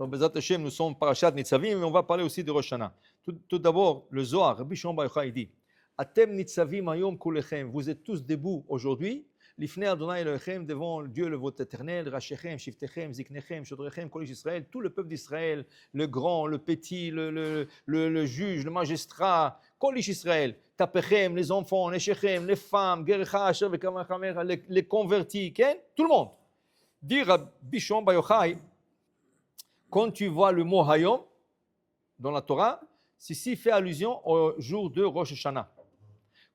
Alors, Bezat Hashem, nous sommes Parashat Nitzavim, mais on va parler aussi de Rosh Hashanah. Tout d'abord, le Zohar, Rabbi Shimon Bar Yochai dit Atem Nitzavim Hayom Kulechem, vous êtes tous debout aujourd'hui, Lifnei Adonai Elohechem, devant Dieu le votre éternel, Rachechem, Shiftechem, Ziknechem, Shodrechem, Kol Israël, tout le peuple d'Israël, le grand, le petit, le juge, le magistrat, Kol Israël, Tapechem, les enfants, les Shechem, les femmes, Gerecha, Asher, Vekamachamer, les convertis, tout le monde. Dit Rabbi Shimon Bar Yochai, quand tu vois le mot Hayom dans la Torah, ceci fait allusion au jour de Rosh Hashanah.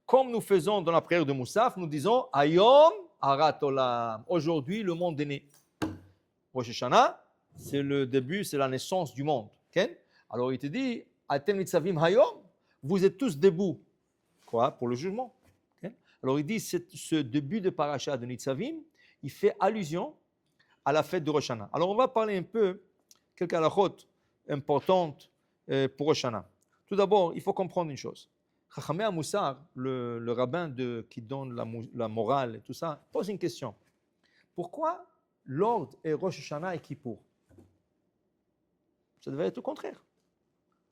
Comme nous faisons dans la prière de Moussaf, nous disons Hayom Harat Olam. Aujourd'hui, le monde est né. Rosh Hashanah, c'est le début, c'est la naissance du monde. Okay? Alors il te dit Atem Nitzavim Hayom, vous êtes tous debout. Quoi? Pour le jugement. Okay? Alors il dit ce début de parasha de Nitzavim, il fait allusion à la fête de Rosh Hashanah. Alors on va parler un peu quelques halachot importantes pour Rosh Hashanah. Tout d'abord, il faut comprendre une chose. Chachamei HaMussar, le rabbin qui donne la morale et tout ça, pose une question. Pourquoi l'ordre est Rosh Hashanah et Kippour? Ça devait être le contraire.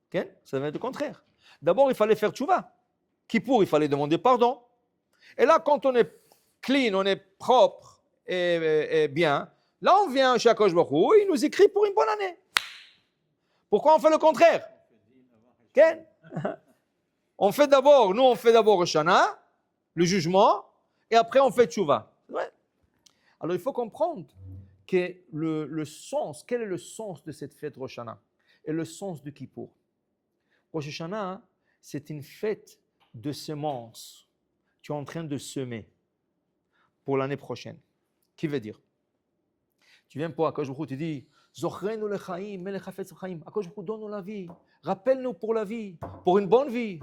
Okay? Ça devait être le contraire. D'abord, il fallait faire tchouva. Kippour, il fallait demander pardon. Et là, quand on est clean, on est propre et bien, là, on vient chez Akadosh Baruch Hu, il nous écrit pour une bonne année. Pourquoi on fait le contraire? Okay? On fait d'abord Rosh Hashanah, le jugement, et après on fait Tchouva. Ouais. Alors il faut comprendre que le sens, quel est le sens de cette fête Rosh Hashanah et le sens de Kippour. Rosh Hashanah, c'est une fête de semences. Tu es en train de semer pour l'année prochaine. Qui veut dire? Tu viens pour Akadosh Baruch Hu, tu dis Zochrenu lechaim, melech hafetz chaim. Akadosh Baruch Hu, donne-nous la vie. Rappelle-nous pour la vie, pour une bonne vie.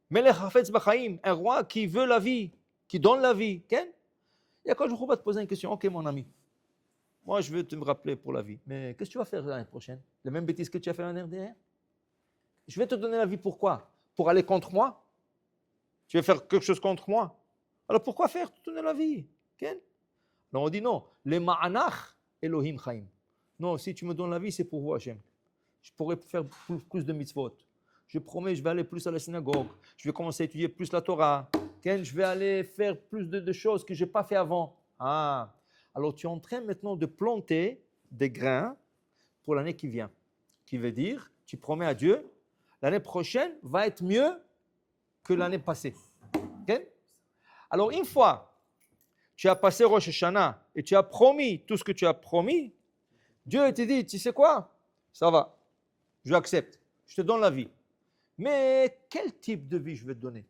Melech hafetz chaim, un roi qui veut la vie, qui donne la vie. Et Akadosh Baruch Hu va te poser une question. Ok, mon ami, moi je veux te me rappeler pour la vie. Mais qu'est-ce que tu vas faire l'année prochaine? Les mêmes bêtises que tu as fait l'année dernière? Je vais te donner la vie pourquoi? Pour aller contre moi? Tu veux faire quelque chose contre moi? Alors pourquoi faire te donner la vie? Alors on dit non. Les ma'anach Elohim chaim. Non, si tu me donnes la vie, c'est pour vous, Hachem. Je pourrais faire plus de mitzvot. Je promets, je vais aller plus à la synagogue. Je vais commencer à étudier plus la Torah. Je vais aller faire plus de choses que je n'ai pas fait avant. Ah, alors tu es en train maintenant de planter des grains pour l'année qui vient. Qui veut dire, tu promets à Dieu, l'année prochaine va être mieux que l'année passée. Alors une fois tu as passé Rosh Hashanah et tu as promis tout ce que tu as promis, Dieu te dit, tu sais quoi? Ça va, je accepte, je te donne la vie. Mais quel type de vie je vais te donner?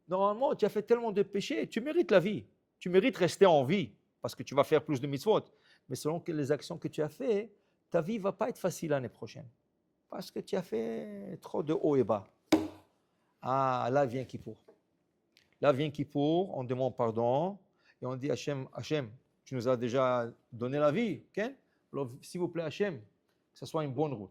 Normalement, tu as fait tellement de péchés, tu mérites la vie. Tu mérites rester en vie parce que tu vas faire plus de mitzvot. Mais selon les actions que tu as faites, ta vie ne va pas être facile l'année prochaine. Parce que tu as fait trop de haut et bas. Ah, là vient Kippour. Là vient Kippour, on demande pardon et on dit Hachem, tu nous as déjà donné la vie. Alors, s'il vous plaît, Hachem, que ce soit une bonne route.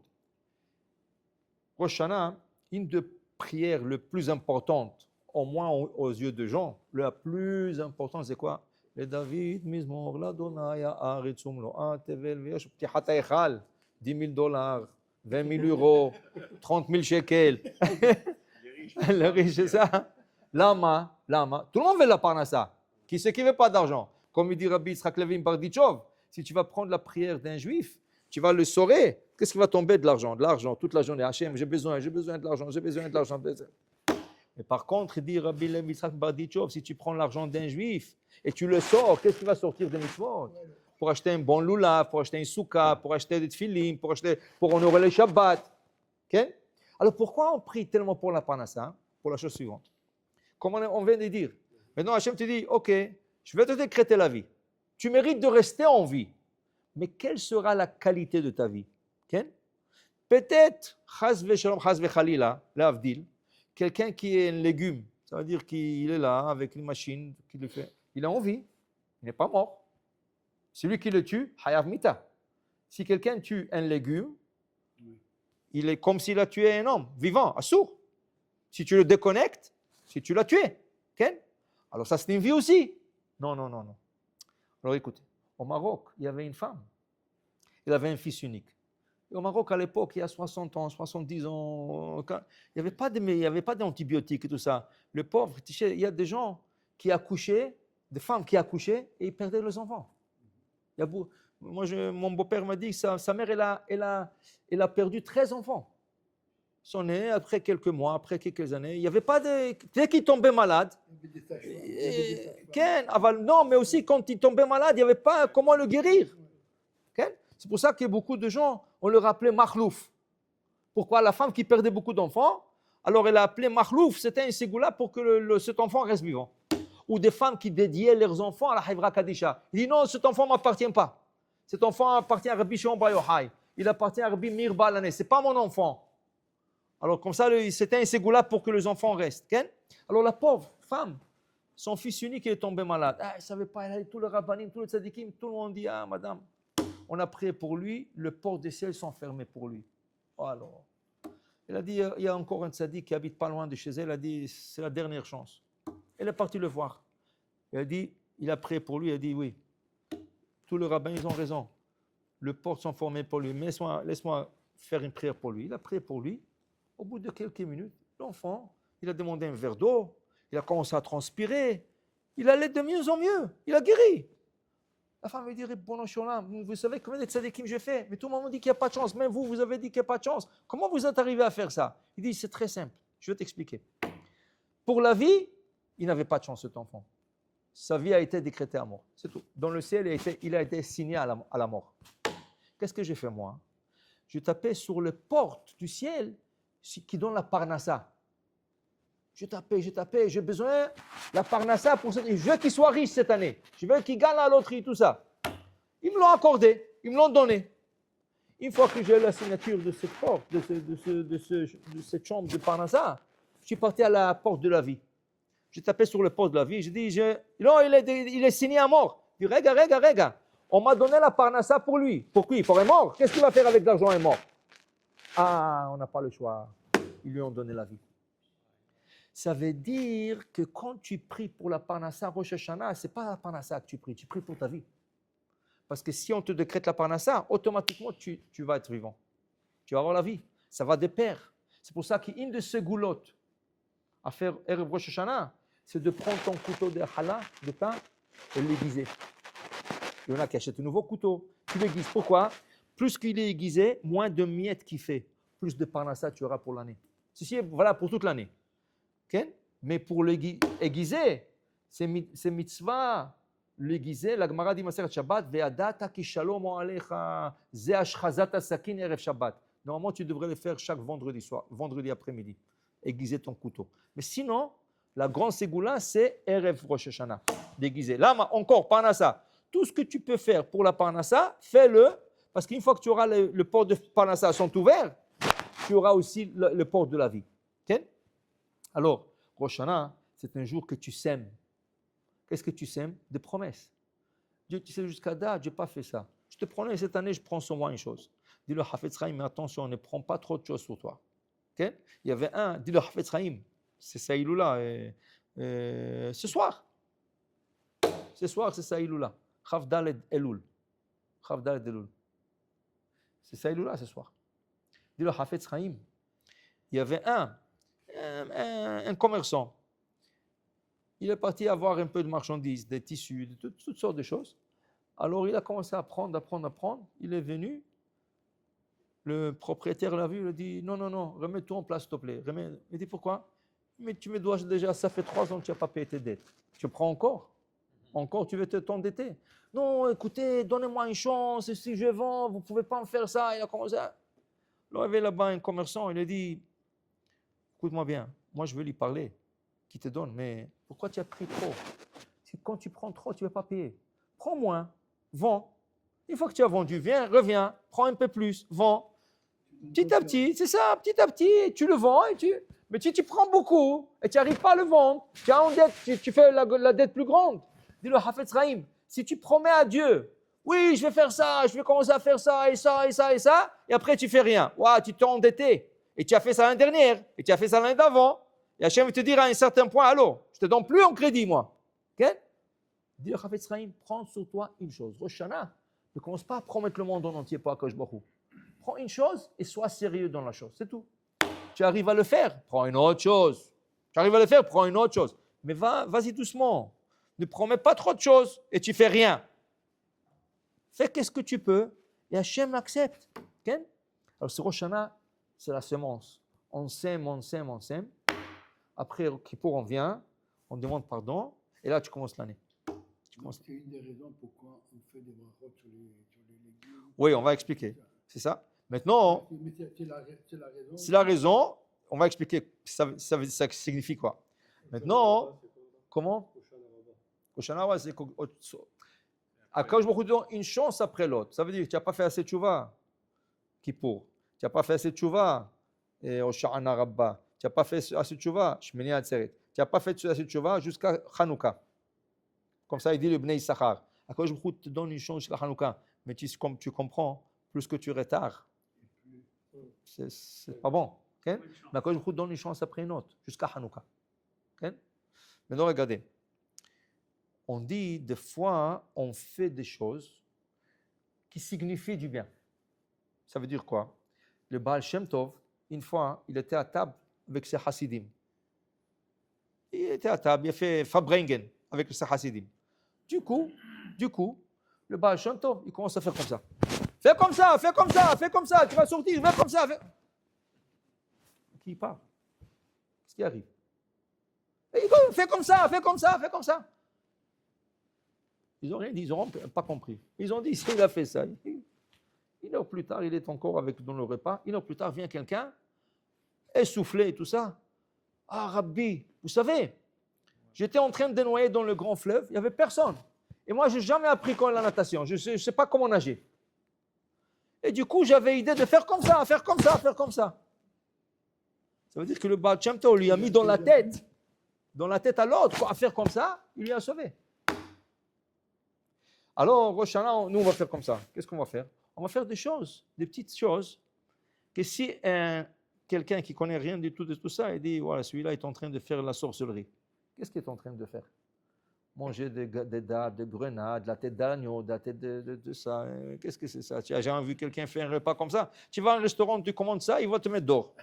Rosh Hashanah, une des prières les plus importantes, au moins aux yeux de gens, la plus importante, c'est quoi? Le David, Mizmor, l'Adonai, Haaretzum, Lo'a, Tevel, Veyosh, Ptichat Ha'echal, $10,000, 20 000 euros, 30 000 shekels. Le riche, c'est ça? Lama. Tout le monde veut la parnassa. Qui c'est qui ne veut pas d'argent? Comme il dit Rabbi Yitzhak Levin Barditchov, si tu vas prendre la prière d'un juif, tu vas le saurer. Qu'est-ce qui va tomber de l'argent? De l'argent, toute la journée. Hachem, j'ai besoin de l'argent. Mais par contre, il dit Rabbi Yitzhak Barditchov, si tu prends l'argent d'un juif et tu le sors, qu'est-ce qui va sortir de mitzvot? Pour acheter un bon lulav, pour acheter un souka, pour acheter des tefillim, pour honorer le Shabbat. Okay? Alors pourquoi on prie tellement pour la parnassa? Pour la chose suivante. Comme on vient de dire. Maintenant, Hachem te dit, ok, je vais te décréter la vie. Tu mérites de rester en vie. Mais quelle sera la qualité de ta vie? Okay? Peut-être, chas v'shalom, chas v'chalila, l'avdil, quelqu'un qui est un légume, ça veut dire qu'il est là avec une machine, qui le fait. Il est en vie, il n'est pas mort. Celui qui le tue, hayav mita. Si quelqu'un tue un légume, il est comme s'il a tué un homme vivant, assourd. Si tu le déconnectes, si tu l'as tué, okay? Alors ça c'est une vie aussi. Non. Alors écoutez, au Maroc, il y avait une femme. Elle avait un fils unique. Et au Maroc, à l'époque, il y a 60 ans, 70 ans, il n'y avait pas d'antibiotiques et tout ça. Le pauvre, tu sais, il y a des gens qui accouchaient, des femmes qui accouchaient et ils perdaient leurs enfants. Il y a moi, mon beau-père m'a dit que sa mère, elle a perdu 13 enfants. Ils sont nés après quelques mois, après quelques années. Il n'y avait pas de... Dès qu'ils tombaient malades, non, mais aussi quand ils tombaient malades, il n'y avait pas comment le guérir. C'est pour ça que beaucoup de gens, on le rappelait Makhlouf. Pourquoi? La femme qui perdait beaucoup d'enfants, alors elle a appelé Makhlouf, c'était un ségoula pour que cet enfant reste vivant. Ou des femmes qui dédiaient leurs enfants à la Hivra Kadisha. Il dit non, cet enfant ne m'appartient pas. Cet enfant appartient à Rabbi Shimon Bar Yochai. Il appartient à Rabbi Meir Baal Hanès. Ce n'est pas mon enfant. Alors comme ça, c'était un ségoula pour que les enfants restent. Alors la pauvre femme, son fils unique est tombé malade. Elle ne savait pas, elle avait tout le rabbanim, tout le tzadikim, tout le monde dit, ah madame, on a prié pour lui, le port des ciels sont fermés pour lui. Oh, alors, elle a dit, il y a encore un tzadik qui habite pas loin de chez elle, elle a dit, c'est la dernière chance. Elle est partie le voir. Elle a dit, il a prié pour lui, elle a dit, oui, tous les rabbins, ils ont raison. Le port sont fermés pour lui, mais laisse-moi faire une prière pour lui. Il a prié pour lui. Au bout de quelques minutes, l'enfant, il a demandé un verre d'eau, il a commencé à transpirer, il allait de mieux en mieux, il a guéri. La femme lui dit, bon Shalom, vous savez combien de tzadikim j'ai fait? Mais tout le monde dit qu'il n'y a pas de chance, même vous, vous avez dit qu'il n'y a pas de chance. Comment vous êtes arrivé à faire ça? Il dit, c'est très simple, je vais t'expliquer. Pour la vie, il n'avait pas de chance cet enfant. Sa vie a été décrétée à mort, c'est tout. Dans le ciel, il a été signé à la mort. Qu'est-ce que j'ai fait moi? Je tapais sur les portes du ciel qui donne la parnassa. Je tapais, j'ai besoin de la parnassa pour cette année. Je veux qu'il soit riche cette année. Je veux qu'il gagne la loterie, tout ça. Ils me l'ont accordé, ils me l'ont donné. Une fois que j'ai eu la signature de cette porte, de cette chambre de parnassa, je suis parti à la porte de la vie. J'ai tapé sur le porte de la vie, j'ai dit, non, il est signé à mort. Il dit, regarde, on m'a donné la parnassa pour lui. Pour qui? Pour un mort. Qu'est-ce qu'il va faire avec l'argent un mort? Ah, on n'a pas le choix. Ils lui ont donné la vie. Ça veut dire que quand tu pries pour la parnassa Rosh Hashanah, ce n'est pas la parnassa que tu pries pour ta vie. Parce que si on te décrète la parnassa, automatiquement tu vas être vivant. Tu vas avoir la vie. Ça va de pair. C'est pour ça qu'une de ces goulottes à faire Erev Rosh Hashanah, c'est de prendre ton couteau de challah, de pain, et l'aiguiser. Il y en a qui achètent un nouveau couteau. Tu l'aiguises. Pourquoi? Plus qu'il est aiguisé, moins de miettes qu'il fait. Plus de parnassa tu auras pour l'année. Ceci est valable pour toute l'année. Okay? Mais pour l'aiguiser, c'est mitzvah. L'aiguiser, la Gemara dit Maseret Shabbat, ve'adata ki shalom alecha, ze ashchazat sakin erev Shabbat. Normalement, tu devrais le faire chaque vendredi soir, vendredi après-midi. Aiguiser ton couteau. Mais sinon, la grande ségoula, c'est erev Rosh Hashanah. Déguiser. Là, encore, parnassa. Tout ce que tu peux faire pour la parnassa, fais-le. Parce qu'une fois que tu auras le port de parnassa sont ouverts, tu auras aussi le port de la vie. Okay? Alors, Rosh Hashanah, c'est un jour que tu sèmes. Qu'est-ce que tu sèmes? Des promesses. Dieu, tu sais, jusqu'à date, je n'ai pas fait ça. Je te promets, cette année, je prends sur moi une chose. Dis-le Hafetz Chaim, mais attention, ne prends pas trop de choses sur toi. Okay? Il y avait un, dis-le Hafetz Chaim, c'est Saïloula. Ce soir, c'est Saïloula. Chav Daled Elul. C'est Saïloula ce soir. Dis-le Hafetz Chaim. Il y avait un commerçant. Il est parti avoir un peu de marchandises, des tissus, de toutes sortes de choses. Alors il a commencé à apprendre. Il est venu. Le propriétaire l'a vu, il a dit non, remets-toi en place, s'il te plaît. Il dit pourquoi? Mais tu me dois déjà, ça fait 3 ans que tu n'as pas payé tes dettes. Tu prends encore? Encore, tu veux t'endetter? Non, écoutez, donnez-moi une chance, si je vends, vous ne pouvez pas me faire ça. Il a commencé à... Il y avait là-bas un commerçant, il a dit, écoute-moi bien, moi je veux lui parler, qui te donne, mais pourquoi tu as pris trop? Quand tu prends trop, tu ne vas pas payer. Prends moins, vends. Une fois que tu as vendu, viens, reviens, prends un peu plus, vends. Petit à petit, c'est ça, petit à petit, tu le vends, mais tu prends beaucoup et tu n'arrives pas à le vendre. Tu as en dette, tu fais la dette plus grande. Dis-le, Hafetz Chaim, si tu promets à Dieu, oui, je vais faire ça, je vais commencer à faire ça, et après tu fais rien. Ouah, tu t'es endetté, et tu as fait ça l'année dernière, et tu as fait ça l'année d'avant, et Hachem va te dire à un certain point, allô, je ne te donne plus en crédit, moi. Okay? Dis-le, Hafetz Chaim, prends sur toi une chose. Rosh Hashanah, ne commence pas à promettre le monde en entier pour Akadosh Baruch Hu. prends une chose et sois sérieux dans la chose, c'est tout. Tu arrives à le faire, prends une autre chose. Tu arrives à le faire, prends une autre chose. Mais vas-y doucement. Ne promets pas trop de choses et tu fais rien. Fais qu'est-ce que tu peux et Hachem accepte. Okay? Alors, ce Rosh Hashanah, c'est la semence. On sème, on sème, on sème. Après, Kippour, on vient, on demande pardon et là, tu commences l'année. C'est une des raisons pourquoi on fait des brachot sur les légumes. Oui, on va expliquer. C'est ça. Maintenant, c'est la raison. On va expliquer. Ça signifie quoi? Maintenant, comment? Koshana, c'est Akadosh Baruch Hu donne une chance après l'autre. Ça veut dire que tu n'as pas fait assez de tchouva, Kippour. Tu n'as pas fait assez de tchouva, Oshana Rabba. Tu n'as pas fait assez de tchouva, Shmini Atzeret. Tu n'as pas fait assez de tchouva jusqu'à Hanouka. Comme ça, il dit le Bnei Issachar. Akadosh Baruch Hu te donne une chance jusqu'à Hanouka. Mais comme tu comprends, plus que tu retardes, c'est pas bon. Okay? Mais Akadosh Baruch Hu donne une chance après une autre, jusqu'à Hanouka. Okay? Maintenant, regardez. On dit, des fois, on fait des choses qui signifient du bien. Ça veut dire quoi? Le Baal Shem Tov, une fois, il était à table avec ses Hasidim. Il était à table, il a fait Fabrengen avec ses Hasidim. Du coup, le Baal Shem Tov, il commence à faire comme ça. Fais comme ça, fais comme ça, fais comme ça, tu vas sortir, fais comme ça. Qui parle? Qu'est-ce qui arrive? Et il dit, fais comme ça, fais comme ça, fais comme ça. Ils n'ont rien dit, ils n'ont pas compris. Ils ont dit, s'il a fait ça, une heure plus tard, il est encore dans le repas. Une heure plus tard, vient quelqu'un, essoufflé et tout ça. Ah, Rabbi, vous savez, j'étais en train de noyer dans le grand fleuve, il n'y avait personne. Et moi, je n'ai jamais appris la natation, je ne sais pas comment nager. Et du coup, j'avais idée de faire comme ça, faire comme ça, faire comme ça. Ça veut dire que le Baal Shem Tov lui a mis dans la tête à l'autre, à faire comme ça, il lui a sauvé. Alors, Rosh Hashanah, nous, on va faire comme ça. Qu'est-ce qu'on va faire? On va faire des choses, des petites choses, que si quelqu'un qui ne connaît rien du tout de tout ça, il dit, voilà, celui-là est en train de faire la sorcellerie. Qu'est-ce qu'il est en train de faire? Manger des dattes, des grenades, la tête d'agneau, la tête de ça. Qu'est-ce que c'est ça? Tu as jamais vu quelqu'un faire un repas comme ça? Tu vas à un restaurant, tu commandes ça, il va te mettre d'or.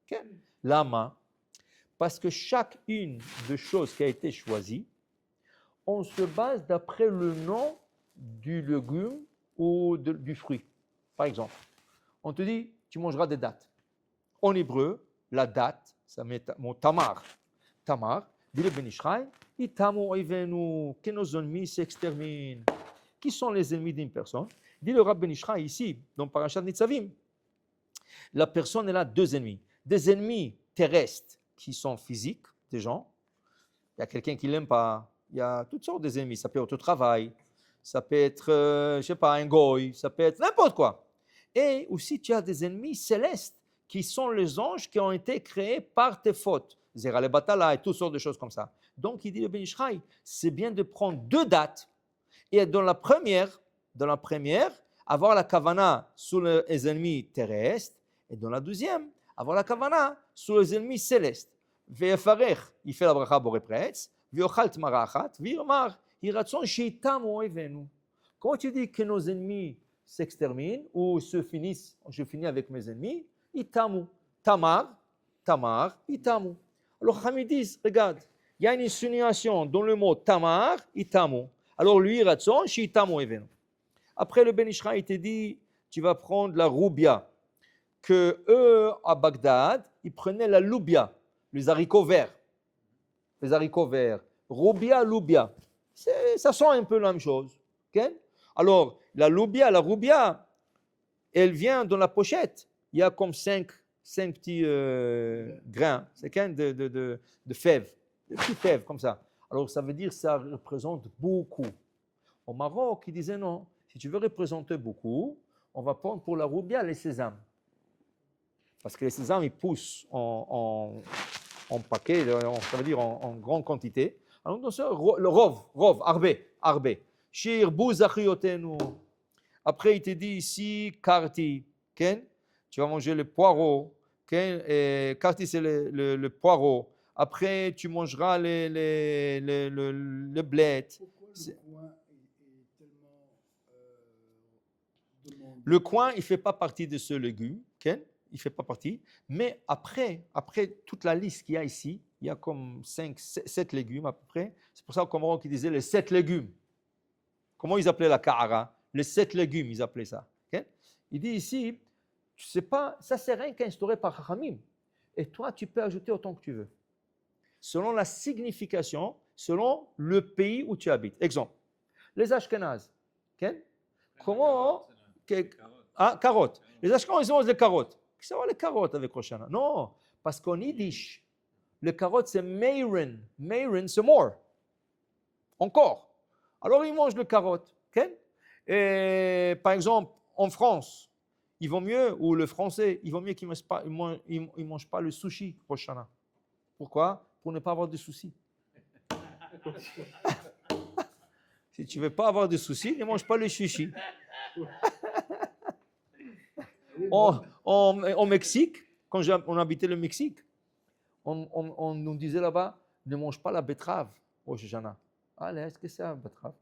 Okay? Lama, parce que chacune des choses qui a été choisie, on se base d'après le nom du légume ou du fruit. Par exemple, on te dit, tu mangeras des dattes. En hébreu, la date, ça met mon tamar. Tamar, dit le Ben Ishraï, itamu oivenu, que nos ennemis s'exterminent. Qui sont les ennemis d'une personne? Dit le Rav Ben Ishraï ici, dans Parashat Nitzavim. La personne, elle a deux ennemis. Des ennemis terrestres qui sont physiques, des gens. Il y a quelqu'un qui ne l'aime pas. Il y a toutes sortes d'ennemis. Ça peut être au travail, ça peut être, je ne sais pas, un goy, ça peut être n'importe quoi. Et aussi, tu as des ennemis célestes qui sont les anges qui ont été créés par tes fautes. Zera le Batala et toutes sortes de choses comme ça. Donc, il dit le Ben Ishraï, c'est bien de prendre deux dates et dans la première, avoir la kavana sur les ennemis terrestres et dans la deuxième, avoir la kavana sur les ennemis célestes. Ve'efarech, il fait la bracha boré pretz. Quand tu dis que nos ennemis s'exterminent ou se finissent, je finis avec mes ennemis, itamu. Tamar, itamu. Alors, Hamid dit, regarde, il y a une insinuation dans le mot tamar, itamu. Alors, lui, ratson, shitamu evenu. Après, le Ben Ishraï te dit, tu vas prendre la roubia, que eux, à Bagdad, ils prenaient la loubia, les haricots verts. Les haricots verts, roubia. Ça sent un peu la même chose. Okay? Alors, la roubia, elle vient dans la pochette. Il y a comme cinq petits grains, c'est de fèves, de petites fèves comme ça. Alors, ça veut dire que ça représente beaucoup. Au Maroc, ils disaient non, si tu veux représenter beaucoup, on va prendre pour la roubia les sésames. Parce que les sésames, ils poussent en paquet, ça veut dire en grande quantité. Alors, le rov, arbe. Shir bouzachiyotenu. Après, il te dit ici, karti. Ken? Tu vas manger le poireau. Ken? Karti, c'est le poireau. Après, tu mangeras le bled. Pourquoi le coin est tellement demandé Le coin, il ne fait pas partie de ce légume, ok? Il ne fait pas partie. Mais après toute la liste qu'il y a ici, il y a comme 7 légumes à peu près. C'est pour ça qu'au Maroc, ils disaient les 7 légumes. Comment ils appelaient la ka'ara? Les 7 légumes, ils appelaient ça. Ok? Il dit ici, tu sais pas, ça c'est rien qu'instauré par Khamim. Et toi, tu peux ajouter autant que tu veux. Selon la signification, selon le pays où tu habites. Exemple, les Ashkénazes. ok? Comment carottes. Les Ashkénazes, ils ont des carottes. Qu'est-ce que c'est les carottes avec Rosh Hashanah? Non, parce qu'en yiddish, le carotte c'est meiren. Meiren, c'est more. Encore. Alors ils mangent le carotte. ok? Et par exemple, en France, il vaut mieux, ou le français, il vaut mieux qu'il ne mange pas le sushi Rosh Hashanah. Pourquoi? Pour ne pas avoir de soucis. Si tu ne veux pas avoir de soucis, ne mange pas le sushi. Au Mexique, quand on habitait le Mexique, on nous disait là-bas, ne mange pas la betterave au Rosh Hashanah. Allez, est-ce que c'est la betterave?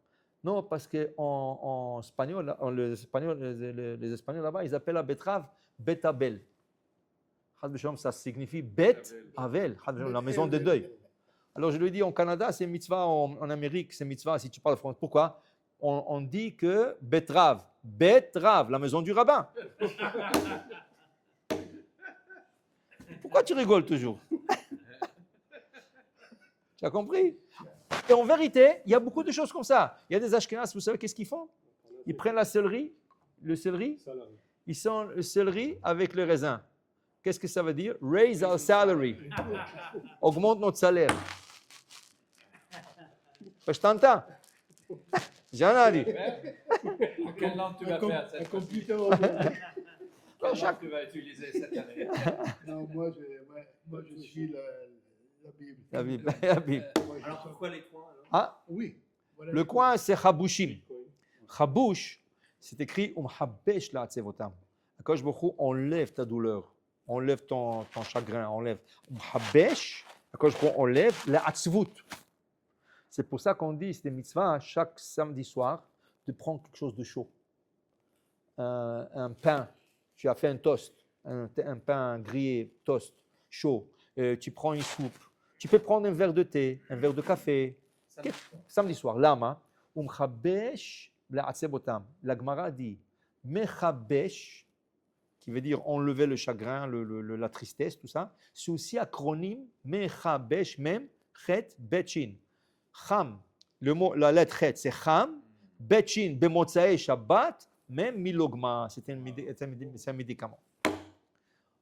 Non, parce qu'en espagnol, les Espagnols là-bas, ils appellent la betterave betabel. Ça signifie bet avel, la maison de deuil. Alors je lui dis, en Canada, c'est mitzvah, en Amérique, c'est mitzvah si tu parles français. Pourquoi? On dit que betterave, la maison du rabbin. Pourquoi tu rigoles toujours? Tu as compris? Et en vérité, il y a beaucoup de choses comme ça. Il y a des Ashkénazes, vous savez qu'est-ce qu'ils font? Ils prennent le céleri, ils sont le céleri avec le raisin. Qu'est-ce que ça veut dire? Raise our salary. Augmente notre salaire. Je t'entends. J'en ai dit. Quelle langue tu vas faire cette fois-ci? Quelle langue tu vas utiliser cette année? Non, moi je suis la Bible. La Bible. La Bible. Alors pourquoi les coins alors? Ah, Oui. Voilà le coin, c'est Chabushim. Chabush, c'est écrit Umhabesh la atzevotam. Quand je me enlève ta douleur, enlève ton chagrin, enlève. Umhabesh, quand je enlève la atzvut. C'est pour ça qu'on dit, c'est des mitzvahs, chaque samedi soir, de prendre quelque chose de chaud. Un pain, tu as fait un toast, un pain grillé, toast, chaud. Tu prends une soupe. Tu peux prendre un verre de thé, un verre de café. Samedi soir, lama, umchabesh la'atzebotam. La Gemara dit, mechabesh, qui veut dire enlever le chagrin, la tristesse, tout ça. C'est aussi acronyme, mechabesh, même, chet, betchin. Cham, le mot, la lettre chet, c'est cham, betchin, bemotzae shabbat, même milogma, c'est un médicament.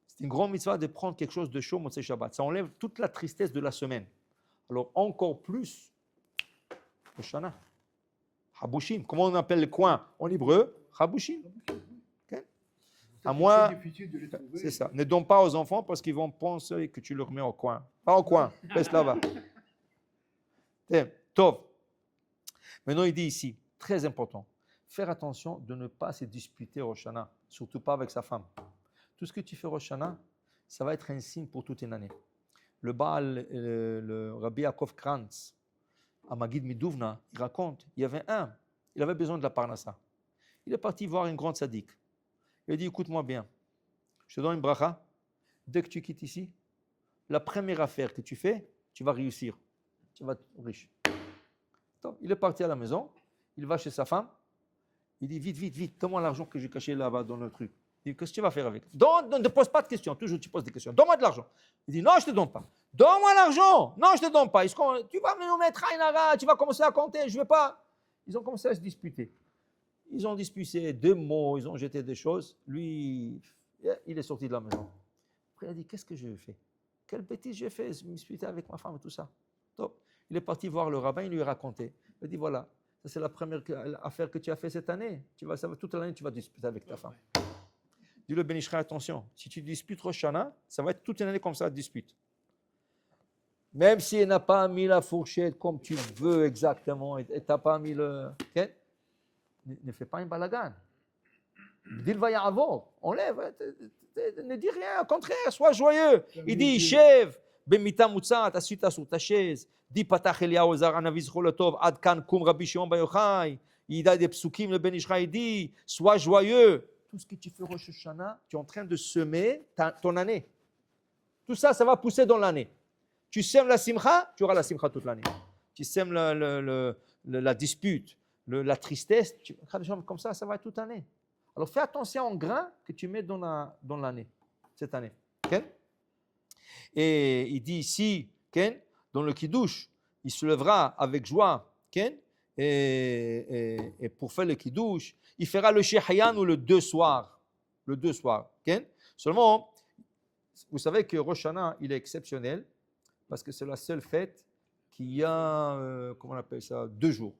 C'est une grande mitzvah de prendre quelque chose de chaud, Motzei Shabbat. Ça enlève toute la tristesse de la semaine. Alors, encore plus, le Shana. Habushim. Comment on appelle le coin en hébreu? Habushim. Okay. À moi, c'est difficile de les trouver. C'est ça. Ne donne pas aux enfants parce qu'ils vont penser que tu leur mets au coin. Pas au coin, reste là-bas. Tov. Maintenant, il dit ici, très important, faire attention de ne pas se disputer au Shana, surtout pas avec sa femme. Tout ce que tu fais Rosh Hashanah, ça va être un signe pour toute une année. Le Baal, le Rabbi Yaakov Krantz, à Magid Midouvna, il raconte, il y avait il avait besoin de la parnassa. Il est parti voir une grande sadique. Il a dit, écoute-moi bien, je te donne une bracha, dès que tu quittes ici, la première affaire que tu fais, tu vas réussir, tu vas être riche. Donc, il est parti à la maison, il va chez sa femme, il dit, vite, donne-moi l'argent que j'ai caché là-bas dans le truc. Il dit, qu'est-ce que tu vas faire avec? Ne pose pas de questions, toujours tu poses des questions. Donne-moi de l'argent. Il dit, non, je ne te donne pas. Donne-moi l'argent. Non, je ne te donne pas. Tu vas me mettre à Inara, tu vas commencer à compter, je ne veux pas. Ils ont commencé à se disputer. Ils ont disputé 2 mots, ils ont jeté des choses. Lui, il est sorti de la maison. Après, il a dit, qu'est-ce que j'ai fait? Quelle bêtise j'ai fait? Je me disputer avec ma femme et tout ça. Donc, il est parti voir le rabbin, il lui a raconté. Il a dit, voilà, ça c'est la première affaire que tu as fait cette année. Toute l'année, tu vas disputer avec ta femme. Dis le Ben Ishraï, attention, si tu disputes Rosh Hashanah, ça va être toute une année comme ça, dispute. Même si elle n'a pas mis la fourchette comme tu veux exactement, et tu n'as pas mis le... Okay? Ne fais pas un balagan. Dis le vayavor, enlève, ne dis rien, au contraire, sois joyeux. Il dit, Shev, bemita mutzat, assuta sur ta chaise. Dis patach Eliyahu zar anavi zcholatov, ad kan kum Rabbi Shimon bar Yochai. Il a des psukim, le Ben Ishraï dit, sois joyeux. tout ce que tu fais Rosh Hashanah, tu es en train de semer ton année. Tout ça, ça va pousser dans l'année. Tu sèmes la simcha, tu auras la simcha toute l'année. Tu sèmes la dispute, la tristesse, comme ça va être toute l'année. Alors fais attention aux grains que tu mets dans l'année, cette année. Okay? Et il dit ici, okay, dans le Kiddush, il se lèvera avec joie, okay, et pour faire le Kiddush, il fera le Shehayan ou le deux soirs. Le deux soirs. Okay? Seulement, vous savez que Rosh Hashanah, il est exceptionnel parce que c'est la seule fête qui a, comment on appelle ça, 2 jours.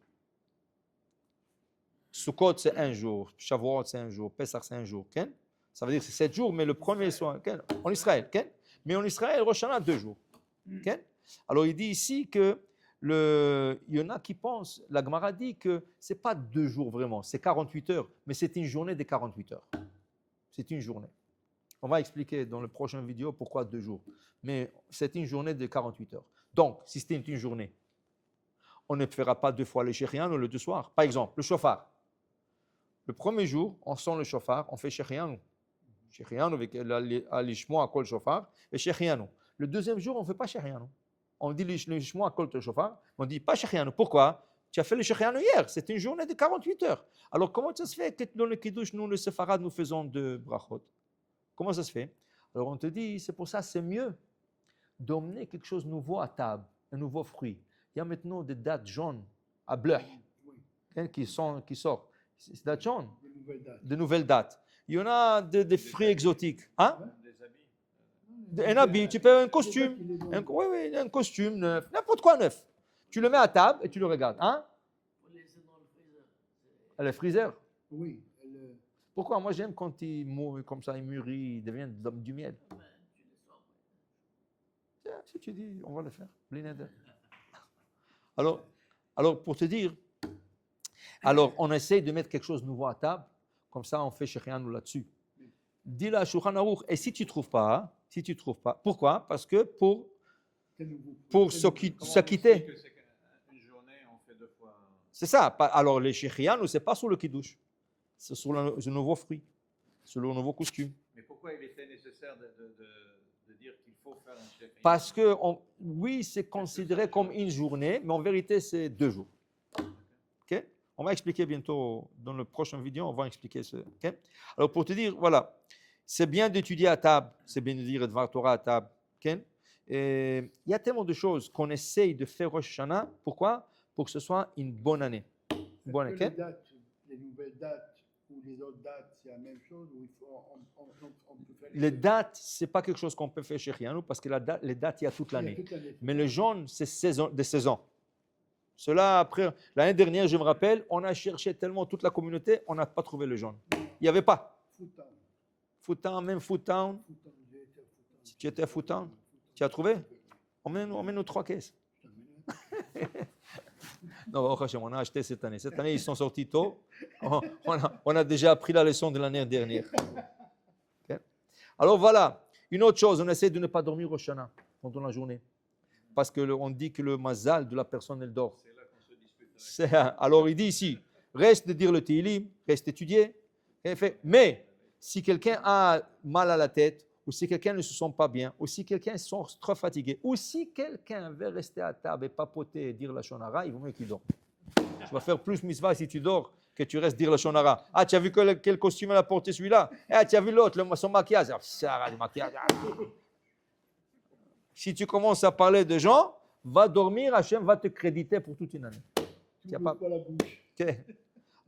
Sukkot, c'est 1 jour. Shavuot, c'est 1 jour. Pesach, c'est 1 jour. Okay? Ça veut dire que c'est 7 jours, mais le premier soir, okay? En Israël. Okay? Mais en Israël, Rosh Hashanah, 2 jours. Okay? Alors, il dit ici que il y en a qui pensent, la Gemara dit que ce n'est pas 2 jours vraiment, c'est 48 heures, mais c'est une journée de 48 heures. C'est une journée. On va expliquer dans la prochaine vidéo pourquoi 2 jours. Mais c'est une journée de 48 heures. Donc, si c'était une journée, on ne fera pas 2 fois le Shechian ou le 2 soirs. Par exemple, le shofar. Le premier jour, on sent le shofar, on fait Shechian. Shechian avec l'ishmo à kol shofar et Shechian. Le deuxième jour, on ne fait pas Shechian. On dit l'ishmo à kol shofar, on ne dit pas Shechian. Pourquoi? Tu as fait le Shechian hier, c'était une journée de 48 heures. Alors, comment ça se fait que dans le Kiddush, nous, le Sepharad, nous faisons 2 brachot? Comment ça se fait? Alors, on te dit, c'est pour ça, c'est mieux d'emmener quelque chose de nouveau à table, un nouveau fruit. Il y a maintenant des dattes jaunes à bleuh qui sortent. C'est des dattes jaunes, de nouvelles dates. Il y en a des fruits exotiques. Hein? Un habit, tu peux un costume. Oui, un costume neuf, n'importe quoi neuf. Tu le mets à table et tu le regardes. Hein? Le freezer? Oui. Pourquoi? Moi, j'aime quand il mourit comme ça, il mûrit, il devient du miel. Si tu dis, on va le faire. Alors, pour te dire, alors on essaye de mettre quelque chose de nouveau à table, comme ça on fait Shechianu là-dessus. Dis la Shulchan Aruch, et si tu ne trouves pas, pourquoi? Parce que pour s'acquitter. Une journée, on fait 2 fois. C'est ça. Alors les Shechianu, ce n'est pas sur le Kiddush, c'est sur le nouveau fruit, sur le nouveau costume. Mais pourquoi il était nécessaire de dire qu'il faut faire un Shechianu? Parce que, oui, c'est considéré comme une journée, mais en vérité, c'est 2 jours. Okay? On va expliquer bientôt, dans la prochaine vidéo, on va expliquer ce. Okay? Alors, pour te dire, voilà, c'est bien d'étudier à table, c'est bien de dire Dvar Torah à table. Okay? Et il y a tellement de choses qu'on essaye de faire Rosh Hashanah. Pourquoi? Pour que ce soit une bonne année. Bonne, okay? Les nouvelles dates ou les autres dates, c'est la même chose ou on peut faire les dates, ce n'est pas quelque chose qu'on peut faire chez Rianou parce que les dates, il y a toute l'année. Mais le jaune, c'est des saisons. Cela, après, l'année dernière, je me rappelle, on a cherché tellement toute la communauté, on n'a pas trouvé le jaune. Il n'y avait pas. Foottown, même Foottown. Si tu étais à Foottown, tu as trouvé? Emmène-nous 3 caisses. Non, on a acheté cette année. Cette année, ils sont sortis tôt. On a déjà appris la leçon de l'année dernière. Okay? Alors voilà, une autre chose, on essaie de ne pas dormir au Shana pendant la journée. Parce qu'on dit que le mazal de la personne, elle dort. C'est là qu'on se dispute. Alors il dit ici, reste de dire le Tehillim, reste étudier. Mais si quelqu'un a mal à la tête, ou si quelqu'un ne se sent pas bien, ou si quelqu'un se sent trop fatigué, ou si quelqu'un veut rester à table et papoter et dire la shonara, il vaut mieux qu'il dort. Tu vas faire plus mitzvah si tu dors que tu restes dire la shonara. Ah, tu as vu quel costume elle a porté celui-là? Ah, tu as vu l'autre, son maquillage. Si tu commences à parler de gens, va dormir, Hachem va te créditer pour toute une année. Tu n'as pas la bouche. Okay.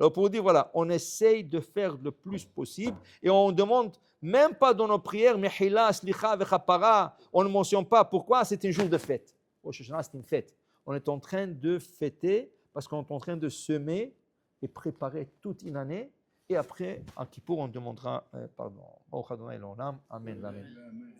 Alors pour dire, voilà, on essaye de faire le plus possible et on demande, même pas dans nos prières, Mehila, Slicha, Vechapara, on ne mentionne pas pourquoi c'est un jour de fête. Rosh Hashanah, c'est une fête. On est en train de fêter parce qu'on est en train de semer et préparer toute une année et après, en Kippour, on demandera pardon. Amen. Amen.